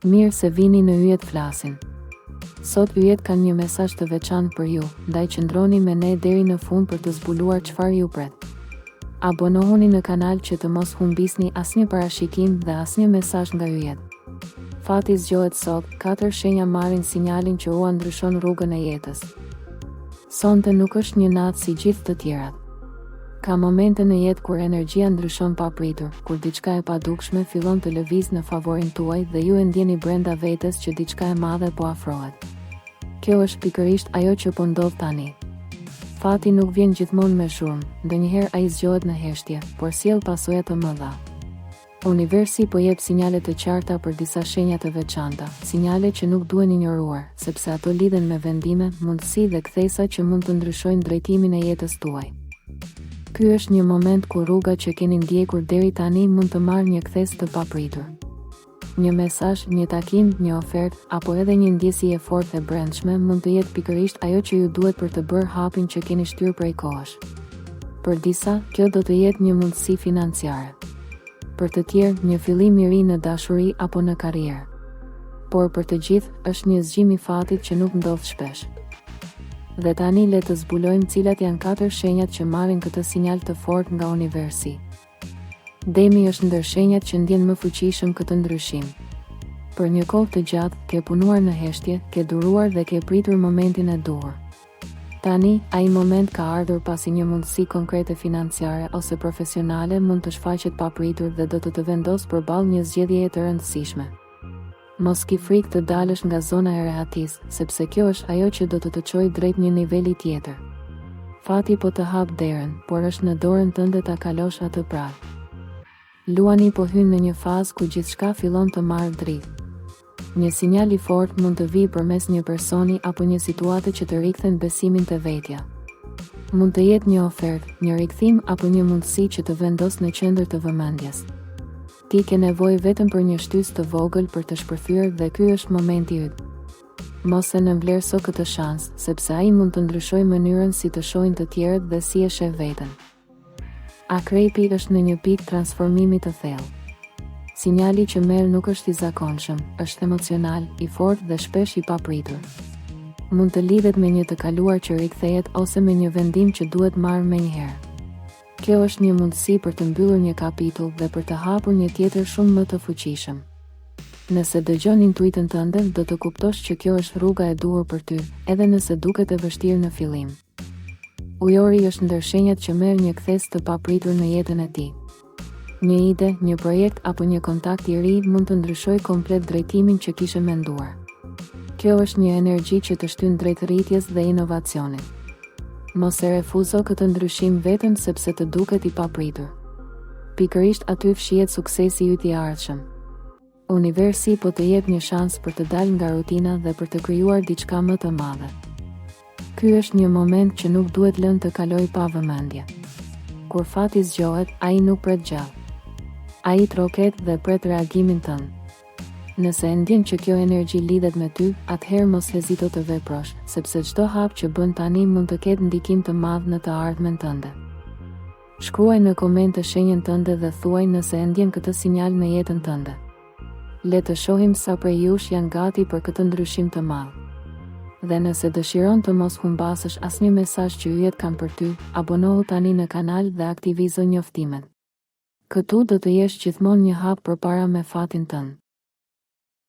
Mirë se vini në Yjet Flasin. Sot Yjet kanë një mesazh të veçantë për ju, ndaj qëndroni me ne deri në fund për të zbuluar çfarë ju pret. Abonohuni në kanal që të mos humbisni asnjë parashikim dhe asnjë mesazh nga Yjet. Fati zgjohet sot, 4 shenja marrin sinjalin që ua ndryshon rrugën e jetës. Sonte nuk është një natë si gjithë të tjerat. Ka momente në jetë kur energjia ndryshon papritur, kur diçka e padukshme fillon të lëviz në favorin tuaj dhe ju e ndjeni brenda vetes që diçka e madhe po afrohet. Kjo është pikërisht ajo që po ndodh tani. Fati nuk vjen gjithmonë me shurmë, ndonjëherë ai zgjohet në heshtje, por sjell pasoja të mëdha. Universi po jep sinjale të qarta për disa shenja të veçanta, sinjale që nuk duhen injoruar, sepse ato lidhen me vendime, mundësi dhe kthesa që mund të ndryshojnë drejtimin e jetës tuaj. Ky është një moment ku rruga që keni ndjekur deri tani mund të marrë një kthes të papritur. Një mesazh, një takim, një ofertë, apo edhe një ndjesi e fortë e brendshme mund të jetë pikërisht ajo që ju duhet për të bërë hapin që keni shtyrë prej kohësh. Për disa, kjo do të jetë një mundësi financiare. Për të tjerë, një fillim i ri në dashuri apo në karrierë. Por për të gjithë, është një zgjim i fatit që nuk ndodh shpesh. Dhe tani le të zbulojmë cilat janë 4 shenjat që marrin këtë sinjal të fortë nga universi. Demi është ndër shenjat që ndjen më fuqishëm këtë ndryshim. Për një kohë të gjatë, ke punuar në heshtje, ke duruar dhe ke pritur momentin e duhur. Tani, ai moment ka ardhur pasi një mundësi konkrete financiare ose profesionale mund të shfaqet papritur dhe do të vendos përballë një zgjedhjeje të rëndësishme. Mos ki frikë të dalësh nga zona e rehatisë, sepse kjo është ajo që do të çojë drejt një niveli tjetër. Fati po të hap derën, por është në dorën tënde ta kalosh atë prapë. Luani po hyn në një fazë ku gjithçka fillon të marrë dritë. Një sinjal i fortë mund të vijë përmes një personi apo një situate që të rikthen besimin te vetja. Mund të jetë një ofertë, një rikthim apo një mundësi që të vendos në qendër të vëmendjes. Ti ke nevojë vetëm për një shtysë të vogël për të shpërthyer dhe ky është momenti yt. Mos e nënvlerëso këtë shans, sepse ai mund të ndryshojë mënyrën si të shohin të tjerët dhe si e sheh veten. Akrepi është në një pikë transformimi të thellë. Sinjali që merr nuk është i zakonshëm, është emocional, i fortë dhe shpesh i papritur. Mund të lidhet me një të kaluar që rikthehet ose me një vendim që duhet marrë menjëherë. Kjo është një mundësi për të mbyllur një kapitull dhe për të hapur një tjetër shumë më të fuqishëm. Nëse dëgjon intuitën tënde, do të kuptosh që kjo është rruga e duhur për ty, edhe nëse duket e vështirë në fillim. Ujori është ndër shenjat që merr një kthes të papritur në jetën e tij. Një ide, një projekt apo një kontakt i ri mund të ndryshojë komplet drejtimin që kishe menduar. Kjo është një energji që të shtyn drejt rritjes dhe inovacionit. Mos e refuzo këtë ndryshim vetëm sepse të duket i papritur. Pikërisht aty fshihet suksesi yt i ardhshëm. Universi po të jep një shans për të dalë nga rutina dhe për të krijuar diçka më të madhe. Ky është një moment që nuk duhet lënë të kalojë pa vëmendje. Kur fati zgjohet, ai nuk pret gjallë. Ai troket dhe pret reagimin tënd. Nëse e ndjen që kjo energji lidhet me ty, atëherë mos hezito të veprosh, sepse çdo hap që bën tani mund të ketë ndikim të madh në të ardhmen tënde. Shkruaj në komente shenjën tënde dhe thuaj nëse e ndjen këtë sinjal në jetën tënde. Le të shohim sa prej jush janë gati për këtë ndryshim të madh. Dhe nëse dëshiron të mos humbasësh asnjë mesazh që Yjet kanë për ty, abonohu tani në kanal dhe aktivizo njoftimet. Këtu do të jesh gjithmonë një hap përpara me fatin tënd.